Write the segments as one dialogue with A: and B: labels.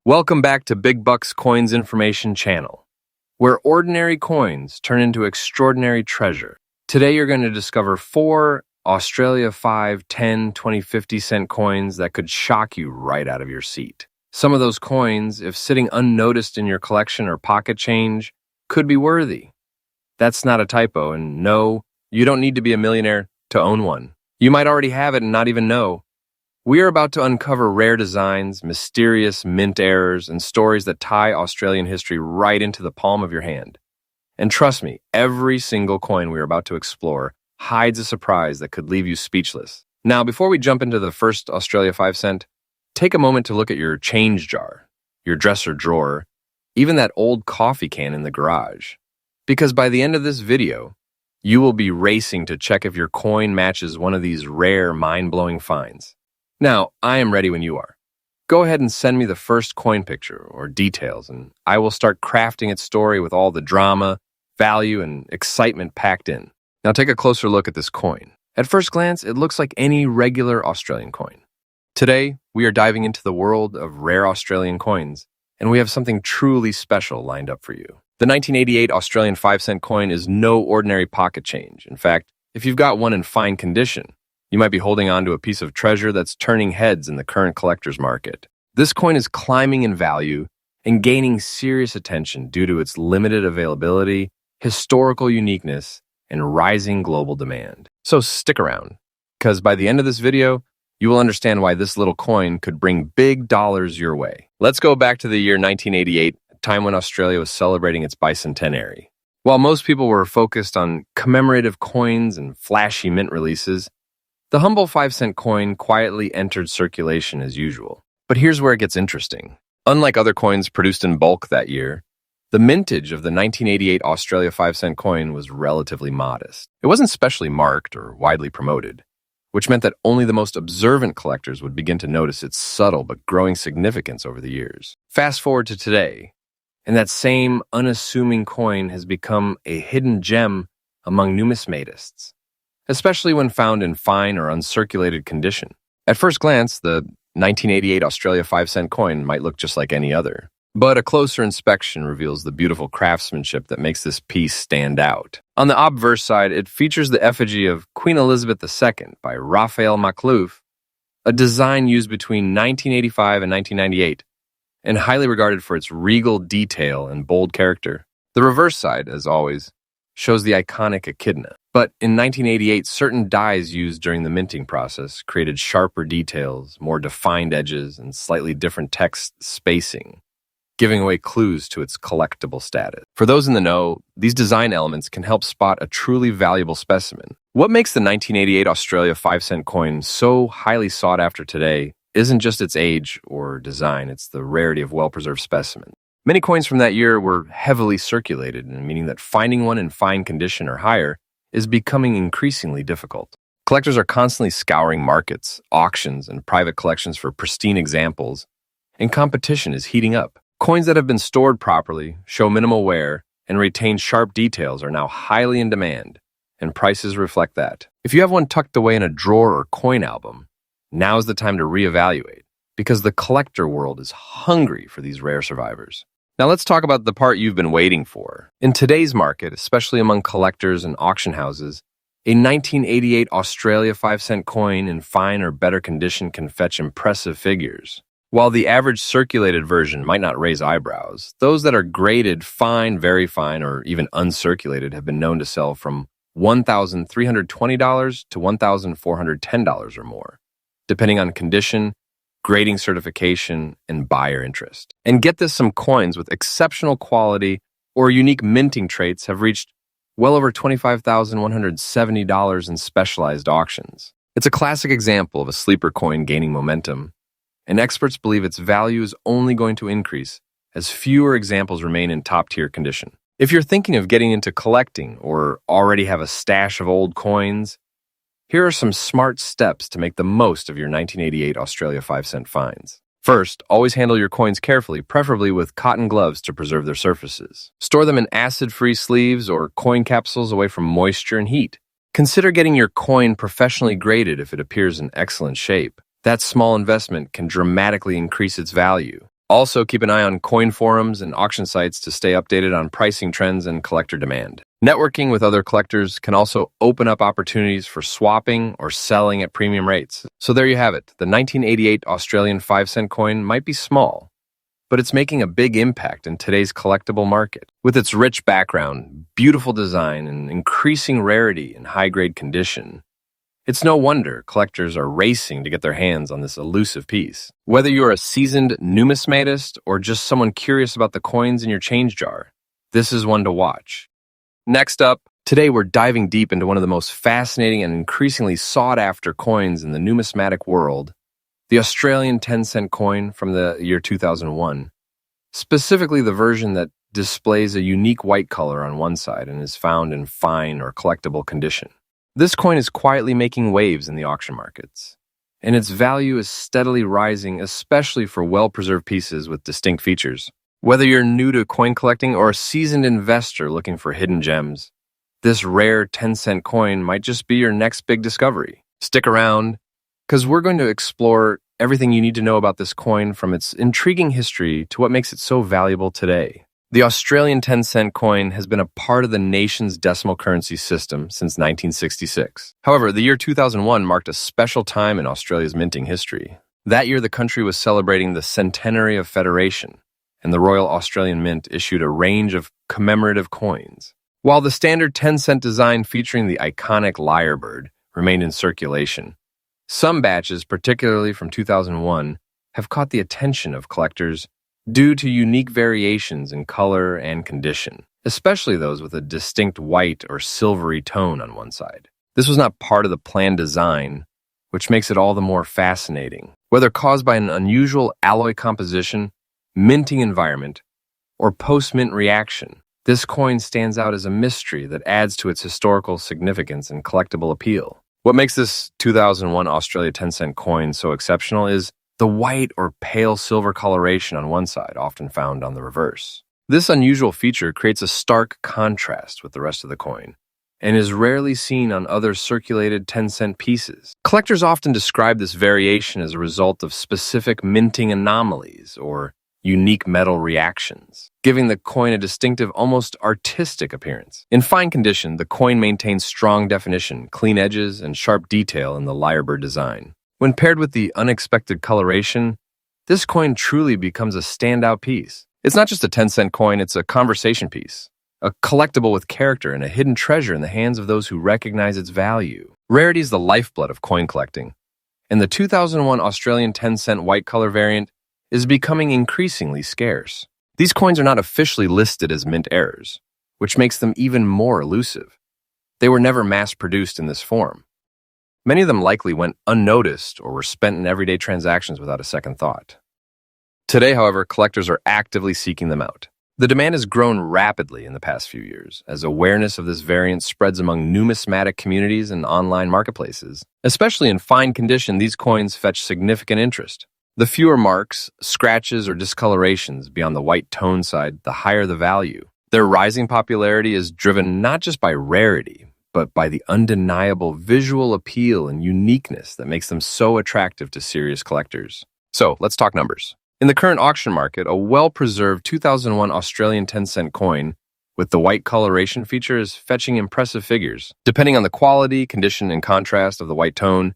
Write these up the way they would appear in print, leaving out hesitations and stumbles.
A: Welcome back to Big Bucks Coins Information Channel, where ordinary coins turn into extraordinary treasure. Today you're going to discover 4 Australia 5, 10, 20, 50-cent coins that could shock you right out of your seat. Some of those coins, if sitting unnoticed in your collection or pocket change, could be worthy. That's not a typo, and no, you don't need to be a millionaire to own one. You might already have it and not even know. We are about to uncover rare designs, mysterious mint errors, and stories that tie Australian history right into the palm of your hand. And trust me, every single coin we are about to explore hides a surprise that could leave you speechless. Now, before we jump into the first Australia 5 cent, take a moment to look at your change jar, your dresser drawer, even that old coffee can in the garage. Because by the end of this video, you will be racing to check if your coin matches one of these rare, mind-blowing finds. Now, I am ready when you are. Go ahead and send me the first coin picture or details, and I will start crafting its story with all the drama, value, and excitement packed in. Now take a closer look at this coin. At first glance, it looks like any regular Australian coin. Today, we are diving into the world of rare Australian coins, and we have something truly special lined up for you. The 1988 Australian 5-cent coin is no ordinary pocket change. In fact, if you've got one in fine condition, you might be holding on to a piece of treasure that's turning heads in the current collector's market. This coin is climbing in value and gaining serious attention due to its limited availability, historical uniqueness, and rising global demand. So stick around, because by the end of this video, you will understand why this little coin could bring big dollars your way. Let's go back to the year 1988, a time when Australia was celebrating its bicentenary. While most people were focused on commemorative coins and flashy mint releases, the humble 5-cent coin quietly entered circulation as usual. But here's where it gets interesting. Unlike other coins produced in bulk that year, the mintage of the 1988 Australia 5-cent coin was relatively modest. It wasn't specially marked or widely promoted, which meant that only the most observant collectors would begin to notice its subtle but growing significance over the years. Fast forward to today, and that same unassuming coin has become a hidden gem among numismatists, especially when found in fine or uncirculated condition. At first glance, the 1988 Australia 5-cent coin might look just like any other, but a closer inspection reveals the beautiful craftsmanship that makes this piece stand out. On the obverse side, it features the effigy of Queen Elizabeth II by Raphael Maklouf, a design used between 1985 and 1998, and highly regarded for its regal detail and bold character. The reverse side, as always, shows the iconic echidna. But in 1988, certain dyes used during the minting process created sharper details, more defined edges, and slightly different text spacing, giving away clues to its collectible status. For those in the know, these design elements can help spot a truly valuable specimen. What makes the 1988 Australia 5-cent coin so highly sought after today isn't just its age or design, it's the rarity of well-preserved specimens. Many coins from that year were heavily circulated, meaning that finding one in fine condition or higher is becoming increasingly difficult. Collectors are constantly scouring markets, auctions, and private collections for pristine examples, and competition is heating up. Coins that have been stored properly, show minimal wear, and retain sharp details are now highly in demand, and prices reflect that. If you have one tucked away in a drawer or coin album, now's the time to reevaluate, because the collector world is hungry for these rare survivors. Now let's talk about the part you've been waiting for. In today's market, especially among collectors and auction houses, a 1988 Australia 5-cent coin in fine or better condition can fetch impressive figures. While the average circulated version might not raise eyebrows, those that are graded fine, very fine, or even uncirculated have been known to sell from $1,320 to $1,410 or more, depending on condition, grading certification, and buyer interest. And get this, some coins with exceptional quality or unique minting traits have reached well over $25,170 in specialized auctions. It's a classic example of a sleeper coin gaining momentum, and experts believe its value is only going to increase as fewer examples remain in top-tier condition. If you're thinking of getting into collecting or already have a stash of old coins, here are some smart steps to make the most of your 1988 Australia 5-cent finds. First, always handle your coins carefully, preferably with cotton gloves to preserve their surfaces. Store them in acid-free sleeves or coin capsules away from moisture and heat. Consider getting your coin professionally graded if it appears in excellent shape. That small investment can dramatically increase its value. Also, keep an eye on coin forums and auction sites to stay updated on pricing trends and collector demand. Networking with other collectors can also open up opportunities for swapping or selling at premium rates. So there you have it. The 1988 Australian 5-cent coin might be small, but it's making a big impact in today's collectible market. With its rich background, beautiful design, and increasing rarity and high-grade condition, it's no wonder collectors are racing to get their hands on this elusive piece. Whether you're a seasoned numismatist or just someone curious about the coins in your change jar, this is one to watch. Next up, today we're diving deep into one of the most fascinating and increasingly sought-after coins in the numismatic world, the Australian 10-cent coin from the year 2001, specifically the version that displays a unique white color on one side and is found in fine or collectible condition. This coin is quietly making waves in the auction markets, and its value is steadily rising, especially for well-preserved pieces with distinct features. Whether you're new to coin collecting or a seasoned investor looking for hidden gems, this rare 10-cent coin might just be your next big discovery. Stick around, because we're going to explore everything you need to know about this coin, from its intriguing history to what makes it so valuable today. The Australian 10-cent coin has been a part of the nation's decimal currency system since 1966. However, the year 2001 marked a special time in Australia's minting history. That year, the country was celebrating the centenary of Federation, and the Royal Australian Mint issued a range of commemorative coins. While the standard 10-cent design featuring the iconic lyrebird remained in circulation, some batches, particularly from 2001, have caught the attention of collectors due to unique variations in color and condition, especially those with a distinct white or silvery tone on one side. This was not part of the planned design, which makes it all the more fascinating. Whether caused by an unusual alloy composition, minting environment, or post-mint reaction, this coin stands out as a mystery that adds to its historical significance and collectible appeal. What makes this 2001 Australia 10-cent coin so exceptional is the white or pale silver coloration on one side, often found on the reverse. This unusual feature creates a stark contrast with the rest of the coin and is rarely seen on other circulated 10-cent pieces. Collectors often describe this variation as a result of specific minting anomalies or unique metal reactions, giving the coin a distinctive, almost artistic appearance. In fine condition, the coin maintains strong definition, clean edges, and sharp detail in the lyrebird design. When paired with the unexpected coloration, this coin truly becomes a standout piece. It's not just a 10-cent coin, it's a conversation piece, a collectible with character and a hidden treasure in the hands of those who recognize its value. Rarity is the lifeblood of coin collecting, and the 2001 Australian 10-cent white color variant is becoming increasingly scarce. These coins are not officially listed as mint errors, which makes them even more elusive. They were never mass-produced in this form. Many of them likely went unnoticed or were spent in everyday transactions without a second thought. Today, however, collectors are actively seeking them out. The demand has grown rapidly in the past few years as awareness of this variant spreads among numismatic communities and online marketplaces. Especially in fine condition, these coins fetch significant interest. The fewer marks, scratches, or discolorations beyond the white tone side, the higher the value. Their rising popularity is driven not just by rarity, but by the undeniable visual appeal and uniqueness that makes them so attractive to serious collectors. So, let's talk numbers. In the current auction market, a well-preserved 2001 Australian 10-cent coin with the white coloration feature is fetching impressive figures. Depending on the quality, condition, and contrast of the white tone,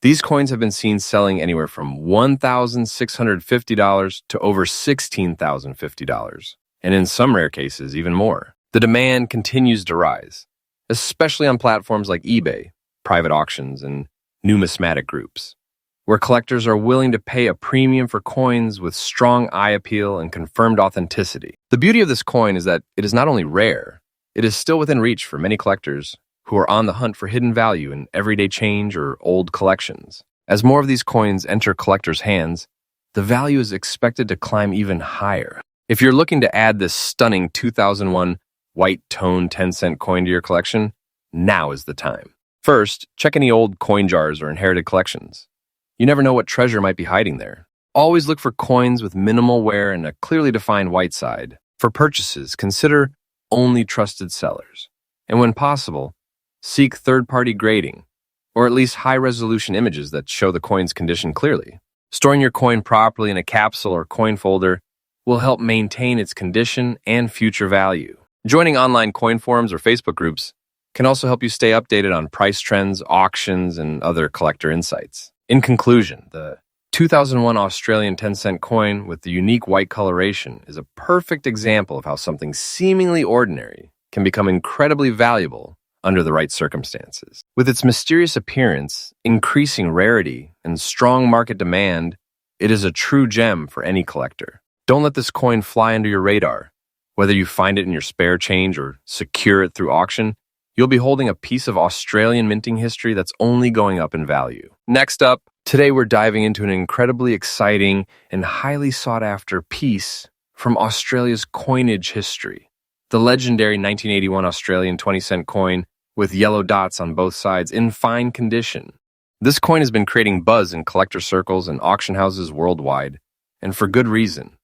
A: these coins have been seen selling anywhere from $1,650 to over $16,050, and in some rare cases, even more. The demand continues to rise, especially on platforms like eBay, private auctions, and numismatic groups, where collectors are willing to pay a premium for coins with strong eye appeal and confirmed authenticity. The beauty of this coin is that it is not only rare, it is still within reach for many collectors who are on the hunt for hidden value in everyday change or old collections. As more of these coins enter collectors' hands, the value is expected to climb even higher. If you're looking to add this stunning 2001 white tone 10-cent coin to your collection, now is the time. First, check any old coin jars or inherited collections. You never know what treasure might be hiding there. Always look for coins with minimal wear and a clearly defined white side. For purchases, consider only trusted sellers. And when possible, seek third-party grading, or at least high-resolution images that show the coin's condition clearly. Storing your coin properly in a capsule or coin folder will help maintain its condition and future value. Joining online coin forums or Facebook groups can also help you stay updated on price trends, auctions, and other collector insights. In conclusion, the 2001 Australian 10-cent coin with the unique white coloration is a perfect example of how something seemingly ordinary can become incredibly valuable under the right circumstances. With its mysterious appearance, increasing rarity, and strong market demand, it is a true gem for any collector. Don't let this coin fly under your radar. Whether you find it in your spare change or secure it through auction, you'll be holding a piece of Australian minting history that's only going up in value. Next up, today we're diving into an incredibly exciting and highly sought-after piece from Australia's coinage history. The legendary 1981 Australian 20-cent coin with yellow dots on both sides in fine condition. This coin has been creating buzz in collector circles and auction houses worldwide, and for good reason.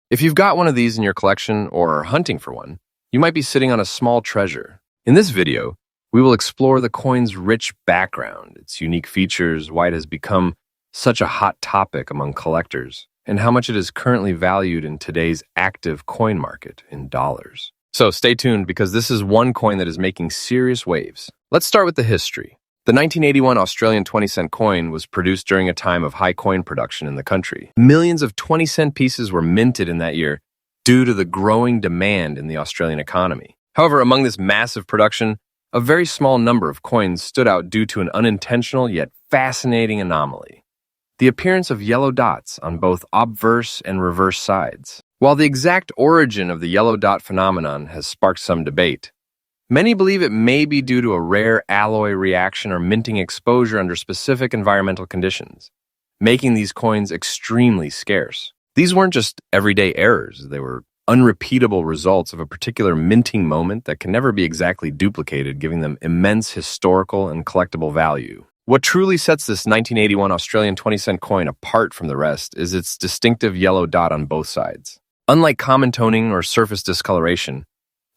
A: If you've got one of these in your collection or are hunting for one, you might be sitting on a small treasure. In this video, we will explore the coin's rich background, its unique features, why it has become such a hot topic among collectors, and how much it is currently valued in today's active coin market in dollars. So stay tuned because this is one coin that is making serious waves. Let's start with the history. The 1981 Australian 20-cent coin was produced during a time of high coin production in the country. Millions of 20-cent pieces were minted in that year due to the growing demand in the Australian economy. However, among this massive production, a very small number of coins stood out due to an unintentional yet fascinating anomaly: the appearance of yellow dots on both obverse and reverse sides. While the exact origin of the yellow dot phenomenon has sparked some debate, many believe it may be due to a rare alloy reaction or minting exposure under specific environmental conditions, making these coins extremely scarce. These weren't just everyday errors, they were unrepeatable results of a particular minting moment that can never be exactly duplicated, giving them immense historical and collectible value. What truly sets this 1981 Australian 20-cent coin apart from the rest is its distinctive yellow dot on both sides. Unlike common toning or surface discoloration,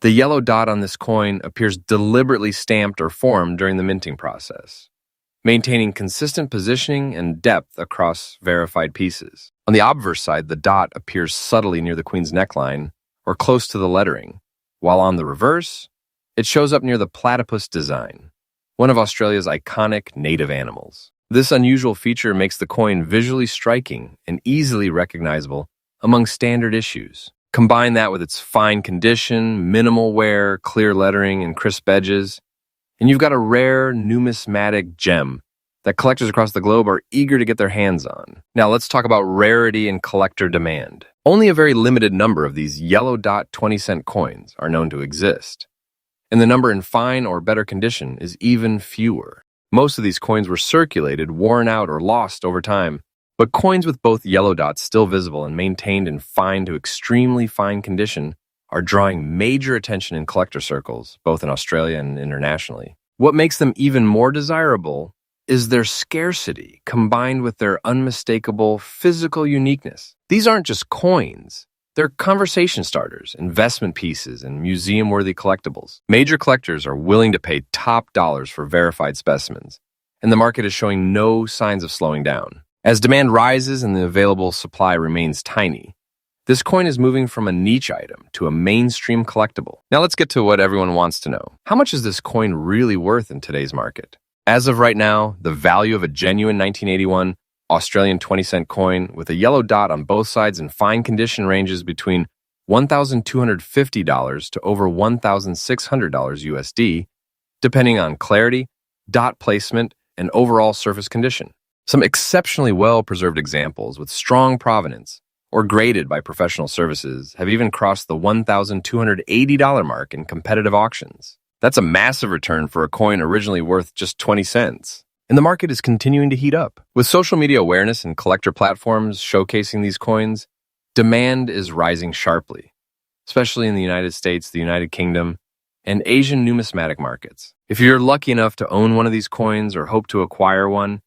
A: the yellow dot on this coin appears deliberately stamped or formed during the minting process, maintaining consistent positioning and depth across verified pieces. On the obverse side, the dot appears subtly near the queen's neckline or close to the lettering, while on the reverse, it shows up near the platypus design, one of Australia's iconic native animals. This unusual feature makes the coin visually striking and easily recognizable among standard issues. Combine that with its fine condition, minimal wear, clear lettering, and crisp edges, and you've got a rare numismatic gem that collectors across the globe are eager to get their hands on. Now let's talk about rarity and collector demand. Only a very limited number of these yellow dot 20-cent coins are known to exist, and the number in fine or better condition is even fewer. Most of these coins were circulated, worn out, or lost over time, but coins with both yellow dots still visible and maintained in fine to extremely fine condition are drawing major attention in collector circles, both in Australia and internationally. What makes them even more desirable is their scarcity combined with their unmistakable physical uniqueness. These aren't just coins. They're conversation starters, investment pieces, and museum-worthy collectibles. Major collectors are willing to pay top dollars for verified specimens, and the market is showing no signs of slowing down. As demand rises and the available supply remains tiny, this coin is moving from a niche item to a mainstream collectible. Now let's get to what everyone wants to know. How much is this coin really worth in today's market? As of right now, the value of a genuine 1981 Australian 20-cent coin with a yellow dot on both sides in fine condition ranges between $1,250 to over $1,600 USD, depending on clarity, dot placement, and overall surface condition. Some exceptionally well-preserved examples with strong provenance or graded by professional services have even crossed the $1,280 mark in competitive auctions. That's a massive return for a coin originally worth just 20 cents. And the market is continuing to heat up. With social media awareness and collector platforms showcasing these coins, demand is rising sharply, especially in the United States, the United Kingdom, and Asian numismatic markets. If you're lucky enough to own one of these coins or hope to acquire one,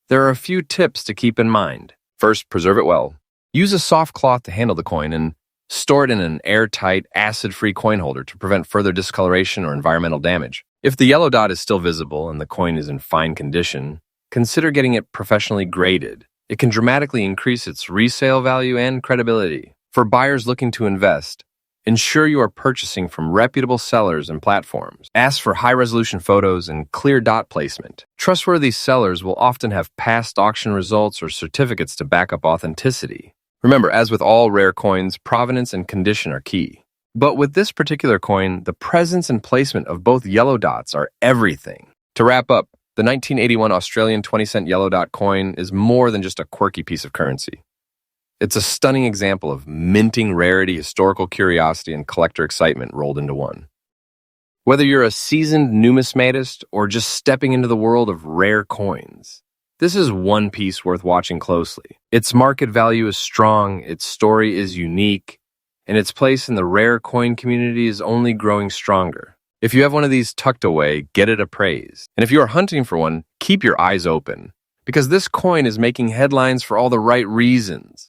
A: there are a few tips to keep in mind. First, preserve it well. Use a soft cloth to handle the coin and store it in an airtight, acid-free coin holder to prevent further discoloration or environmental damage. If the yellow dot is still visible and the coin is in fine condition, consider getting it professionally graded It can dramatically increase its resale value and credibility. For buyers looking to invest, ensure you are purchasing from reputable sellers and platforms. Ask for high-resolution photos and clear dot placement. Trustworthy sellers will often have past auction results or certificates to back up authenticity. Remember, as with all rare coins, provenance and condition are key. But with this particular coin, the presence and placement of both yellow dots are everything. To wrap up, the 1981 Australian 20-cent yellow dot coin is more than just a quirky piece of currency. It's a stunning example of minting rarity, historical curiosity, and collector excitement rolled into one. Whether you're a seasoned numismatist or just stepping into the world of rare coins, this is one piece worth watching closely. Its market value is strong, its story is unique, and its place in the rare coin community is only growing stronger. If you have one of these tucked away, get it appraised. And if you are hunting for one, keep your eyes open, because this coin is making headlines for all the right reasons.